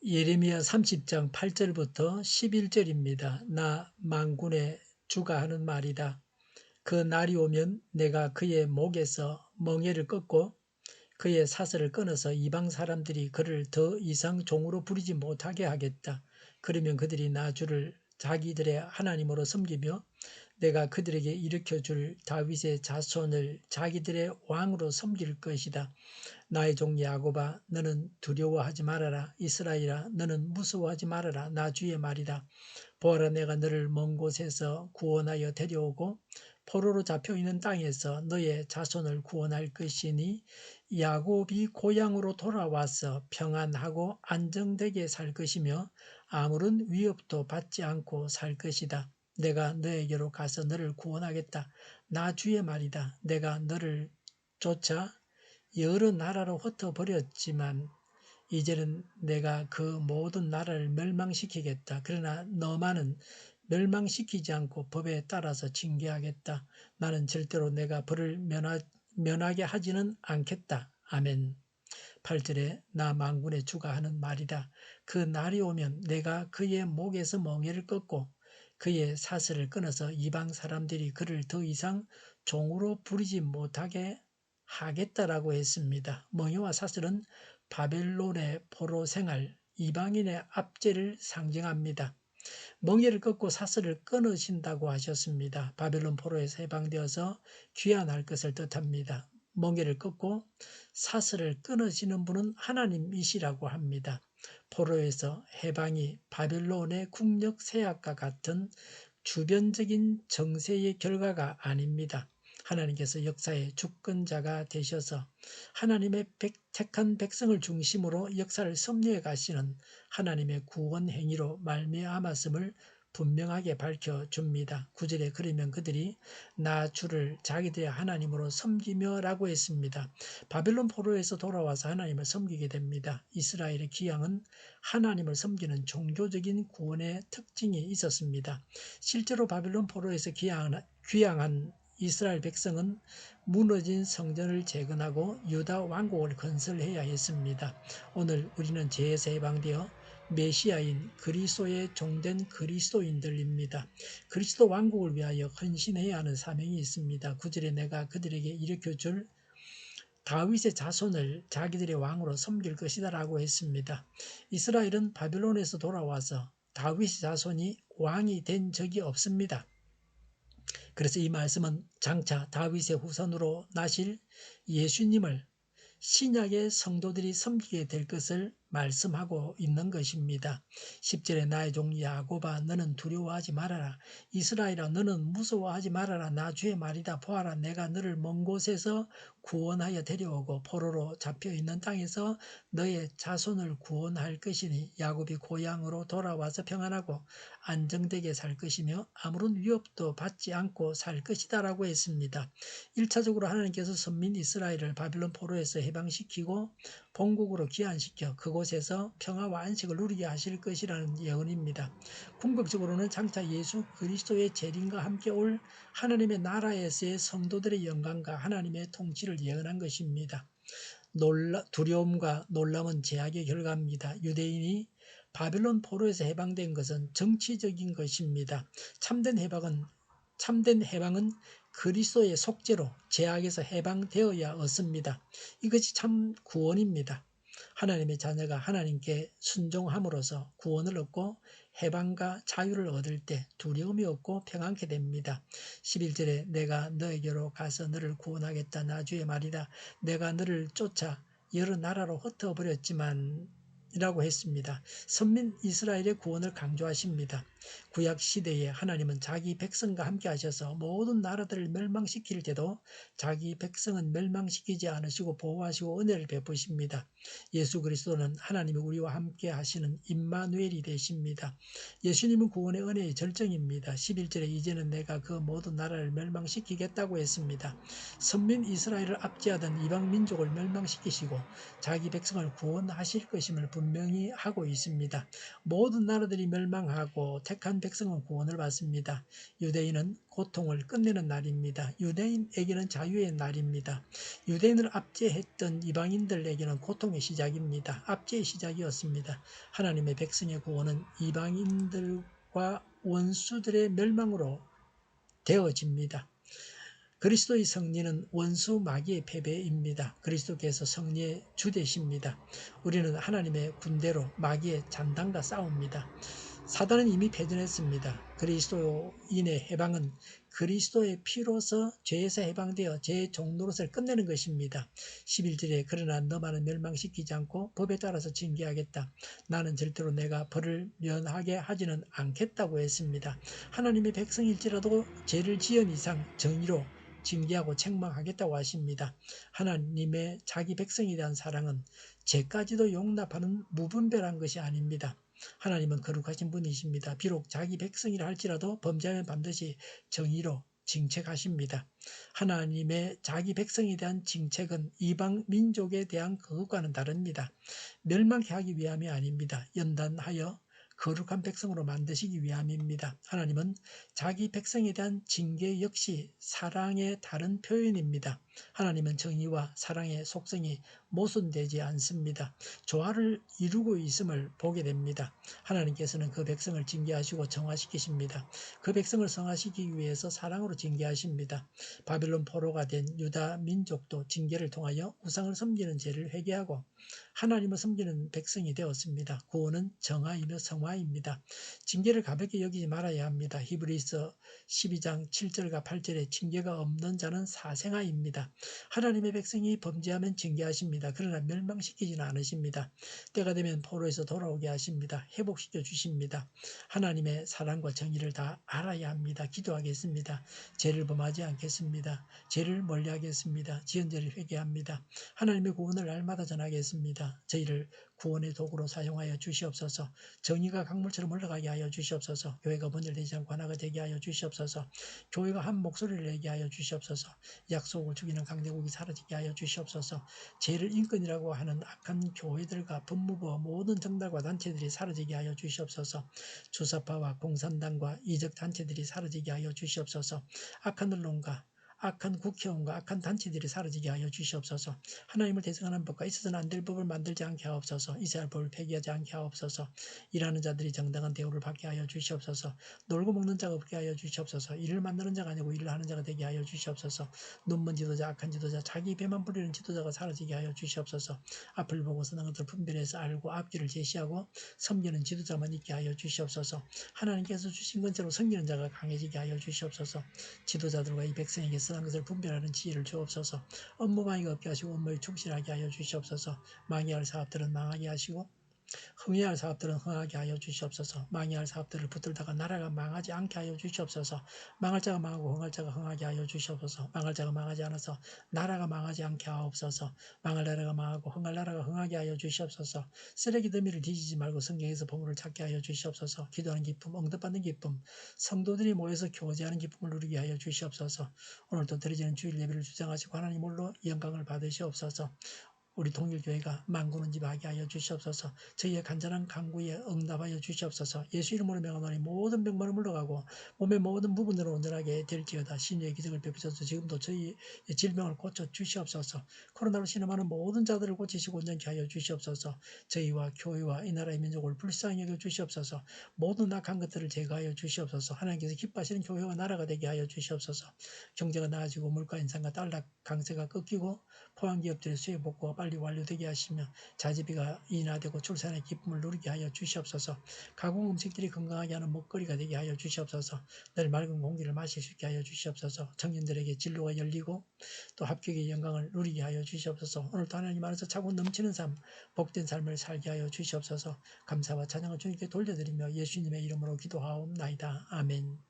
예레미야 30장 8절부터 11절입니다. 나 만군의 주가 하는 말이다. 그 날이 오면 내가 그의 목에서 멍에를 꺾고 그의 사슬을 끊어서 이방 사람들이 그를 더 이상 종으로 부리지 못하게 하겠다. 그러면 그들이 나 주를 자기들의 하나님으로 섬기며 내가 그들에게 일으켜줄 다윗의 자손을 자기들의 왕으로 섬길 것이다. 나의 종 야곱아, 너는 두려워하지 말아라. 이스라엘아, 너는 무서워하지 말아라. 나 주의 말이다. 보아라, 내가 너를 먼 곳에서 구원하여 데려오고 포로로 잡혀있는 땅에서 너의 자손을 구원할 것이니 야곱이 고향으로 돌아와서 평안하고 안정되게 살 것이며 아무런 위협도 받지 않고 살 것이다. 내가 너에게로 가서 너를 구원하겠다. 나 주의 말이다. 내가 너를 쫓아 여러 나라로 흩어버렸지만 이제는 내가 그 모든 나라를 멸망시키겠다. 그러나 너만은 멸망시키지 않고 법에 따라서 징계하겠다. 나는 절대로 내가 벌을 면하게 하지는 않겠다. 아멘. 8절에 나 만군의 주가 하는 말이다. 그 날이 오면 내가 그의 목에서 멍에를 꺾고 그의 사슬을 끊어서 이방 사람들이 그를 더 이상 종으로 부리지 못하게 하겠다라고 했습니다. 멍에와 사슬은 바벨론의 포로 생활, 이방인의 압제를 상징합니다. 멍에를 꺾고 사슬을 끊으신다고 하셨습니다. 바벨론 포로에서 해방되어서 귀환할 것을 뜻합니다. 멍에를 꺾고 사슬을 끊으시는 분은 하나님이시라고 합니다. 포로에서 해방이 바벨론의 국력 쇠약과 같은 주변적인 정세의 결과가 아닙니다. 하나님께서 역사의 주권자가 되셔서 하나님의 택한 백성을 중심으로 역사를 섭리해 가시는 하나님의 구원 행위로 말미암았음을 분명하게 밝혀줍니다. 9절에 그러면 그들이 나 주를 자기들의 하나님으로 섬기며라고 했습니다. 바벨론 포로에서 돌아와서 하나님을 섬기게 됩니다. 이스라엘의 귀향은 하나님을 섬기는 종교적인 구원의 특징이 있었습니다. 실제로 바벨론 포로에서 귀향한 이스라엘 백성은 무너진 성전을 재건하고 유다 왕국을 건설해야 했습니다. 오늘 우리는 죄에서 해방되어 메시아인 그리스도의 종된 그리스도인들입니다. 그리스도 왕국을 위하여 헌신해야 하는 사명이 있습니다. 9절에 내가 그들에게 일으켜줄 다윗의 자손을 자기들의 왕으로 섬길 것이다 라고 했습니다. 이스라엘은 바벨론에서 돌아와서 다윗의 자손이 왕이 된 적이 없습니다. 그래서 이 말씀은 장차 다윗의 후손으로 나실 예수님을 신약의 성도들이 섬기게 될 것을 말씀하고 있는 것입니다. 10절에 나의 종 야곱아 너는 두려워하지 말아라. 이스라엘아 너는 무서워하지 말아라. 나 주의 말이다. 보아라 내가 너를 먼 곳에서 구원하여 데려오고 포로로 잡혀있는 땅에서 너의 자손을 구원할 것이니 야곱이 고향으로 돌아와서 평안하고 안정되게 살 것이며 아무런 위협도 받지 않고 살 것이다 라고 했습니다. 1차적으로 하나님께서 선민 이스라엘을 바빌론 포로에서 해방시키고 본국으로 귀환시켜 그곳에서 평화와 안식을 누리게 하실 것이라는 예언입니다. 궁극적으로는 장차 예수 그리스도의 재림과 함께 올 하나님의 나라에서의 성도들의 영광과 하나님의 통치를 예언한 것입니다. 두려움과 놀람은 제약의 결과입니다. 유대인이 바벨론 포로에서 해방된 것은 정치적인 것입니다. 참된 해방은 그리스도의 속죄로 죄악에서 해방되어야 얻습니다. 이것이 참 구원입니다. 하나님의 자녀가 하나님께 순종함으로써 구원을 얻고 해방과 자유를 얻을 때 두려움이 없고 평안케 됩니다. 11절에 내가 너에게로 가서 너를 구원하겠다. 나 주의 말이다. 내가 너를 쫓아 여러 나라로 흩어버렸지만 이라고 했습니다. 선민 이스라엘의 구원을 강조하십니다. 구약 시대에 하나님은 자기 백성과 함께 하셔서 모든 나라들을 멸망시킬 때도 자기 백성은 멸망시키지 않으시고 보호하시고 은혜를 베푸십니다. 예수 그리스도는 하나님이 우리와 함께 하시는 임마누엘이 되십니다. 예수님은 구원의 은혜의 절정입니다. 11절에 이제는 내가 그 모든 나라를 멸망시키겠다고 했습니다. 선민 이스라엘을 압제하던 이방 민족을 멸망시키시고 자기 백성을 구원하실 것임을 분명히 하고 있습니다. 모든 나라들이 멸망하고 택한 백성은 구원을 받습니다. 유대인은 고통을 끝내는 날입니다. 유대인에게는 자유의 날입니다. 유대인을 압제했던 이방인들에게는 고통의 시작입니다. 압제의 시작이었습니다. 하나님의 백성의 구원은 이방인들과 원수들의 멸망으로 되어집니다. 그리스도의 승리는 원수 마귀의 패배입니다. 그리스도께서 승리의 주 되십니다. 우리는 하나님의 군대로 마귀의 잔당과 싸웁니다. 사단은 이미 패전했습니다. 그리스도인의 해방은 그리스도의 피로서 죄에서 해방되어 죄의 종노릇을 끝내는 것입니다. 11절에 그러나 너만은 멸망시키지 않고 법에 따라서 징계하겠다. 나는 절대로 내가 벌을 면하게 하지는 않겠다고 했습니다. 하나님의 백성일지라도 죄를 지은 이상 정의로 징계하고 책망하겠다고 하십니다. 하나님의 자기 백성에 대한 사랑은 죄까지도 용납하는 무분별한 것이 아닙니다. 하나님은 거룩하신 분이십니다. 비록 자기 백성이라 할지라도 범죄하면 반드시 정의로 징책하십니다. 하나님의 자기 백성에 대한 징책은 이방 민족에 대한 그것과는 다릅니다. 멸망케 하기 위함이 아닙니다. 연단하여 거룩한 백성으로 만드시기 위함입니다. 하나님은 자기 백성에 대한 징계 역시 사랑의 다른 표현입니다. 하나님은 정의와 사랑의 속성이 모순되지 않습니다. 조화를 이루고 있음을 보게 됩니다. 하나님께서는 그 백성을 징계하시고 정화시키십니다. 그 백성을 성화시키기 위해서 사랑으로 징계하십니다. 바벨론 포로가 된 유다 민족도 징계를 통하여 우상을 섬기는 죄를 회개하고 하나님을 섬기는 백성이 되었습니다. 구원은 정화이며 성화입니다. 징계를 가볍게 여기지 말아야 합니다. 히브리서 12장 7절과 8절에 징계가 없는 자는 사생아입니다. 하나님의 백성이 범죄하면 징계하십니다. 그러나 멸망시키지는 않으십니다. 때가 되면 포로에서 돌아오게 하십니다. 회복시켜 주십니다. 하나님의 사랑과 정의를 다 알아야 합니다. 기도하겠습니다. 죄를 범하지 않겠습니다. 죄를 멀리하겠습니다. 지은 죄를 회개합니다. 하나님의 구원을 날마다 전하겠습니다. 저희를 구원의 도구로 사용하여 주시옵소서. 정의가 강물처럼 흘러가게 하여 주시옵소서. 교회가 분열되지 않고 하나가 되게 하여 주시옵소서. 교회가 한 목소리를 내게 하여 주시옵소서. 약속을 죽이는 강대국이 사라지게 하여 주시옵소서. 죄를 인권이라고 하는 악한 교회들과 법무부와 모든 정당과 단체들이 사라지게 하여 주시옵소서. 주사파와 공산당과 이적 단체들이 사라지게 하여 주시옵소서. 악한 언론과 악한 국회의원과 악한 단체들이 사라지게 하여 주시옵소서. 하나님을 대적하는 법과 있어서는 안 될 법을 만들지 않게 하옵소서. 이스라엘 법을 폐기하지 않게 하옵소서. 일하는 자들이 정당한 대우를 받게 하여 주시옵소서. 놀고 먹는 자가 없게 하여 주시옵소서. 일을 만드는 자가 아니고 일을 하는 자가 되게 하여 주시옵소서. 눈먼 지도자, 악한 지도자, 자기 배만 부리는 지도자가 사라지게 하여 주시옵소서. 앞을 보고 선한 것을 분별해서 알고 앞길을 제시하고 섬기는 지도자만 있게 하여 주시옵소서. 하나님께서 주신 건처럼 섬기는 자가 강해지게 하여 주시옵소서. 지도자들과 이 백성에게 선한 것을 분별하는 지혜를 주옵소서. 업무방해가 없게 하시고 업무에 충실하게 하여 주시옵소서. 망해할 사업들은 망하게 하시고 흥해할 사업들은 흥하게 하여 주시옵소서. 망해할 사업들을 붙들다가 나라가 망하지 않게 하여 주시옵소서. 망할 자가 망하고 흥할 자가 흥하게 하여 주시옵소서. 망할 자가 망하지 않아서 나라가 망하지 않게 하옵소서. 망할 나라가 망하고 흥할 나라가 흥하게 하여 주시옵소서. 쓰레기 더미를 뒤지지 말고 성경에서 보물을 찾게 하여 주시옵소서. 기도하는 기쁨, 응답받는 기쁨, 성도들이 모여서 교제하는 기쁨을 누리게 하여 주시옵소서. 오늘도 드려지는 주일 예배를 주장하시고 하나님 홀로 영광을 받으시옵소서. 우리 동일교회가 만군은 집하게 하여 주시옵소서. 저희의 간절한 간구에 응답하여 주시옵소서. 예수 이름으로 명하노니 모든 병만을 물러가고 몸의 모든 부분으로 온전하게 될지어다. 신유의 기적을 베푸셔서 지금도 저희의 질병을 고쳐 주시옵소서. 코로나로 신음하는 모든 자들을 고치시고 온전케 하여 주시옵소서. 저희와 교회와 이 나라의 민족을 불쌍히 여겨 주시옵소서. 모든 악한 것들을 제거하여 주시옵소서. 하나님께서 기뻐하시는 교회와 나라가 되게 하여 주시옵소서. 경제가 나아지고 물가 인상과 달러 강세가 꺾이고 포항기업들의 수입 복구가 빨리 완료되게 하시며 자재비가 인하되고 출산의 기쁨을 누리게 하여 주시옵소서. 가공 음식들이 건강하게 하는 먹거리가 되게 하여 주시옵소서. 늘 맑은 공기를 마실 수 있게 하여 주시옵소서. 청년들에게 진로가 열리고 또 합격의 영광을 누리게 하여 주시옵소서. 오늘도 하나님 안에서 차고 넘치는 삶, 복된 삶을 살게 하여 주시옵소서. 감사와 찬양을 주님께 돌려드리며 예수님의 이름으로 기도하옵나이다. 아멘.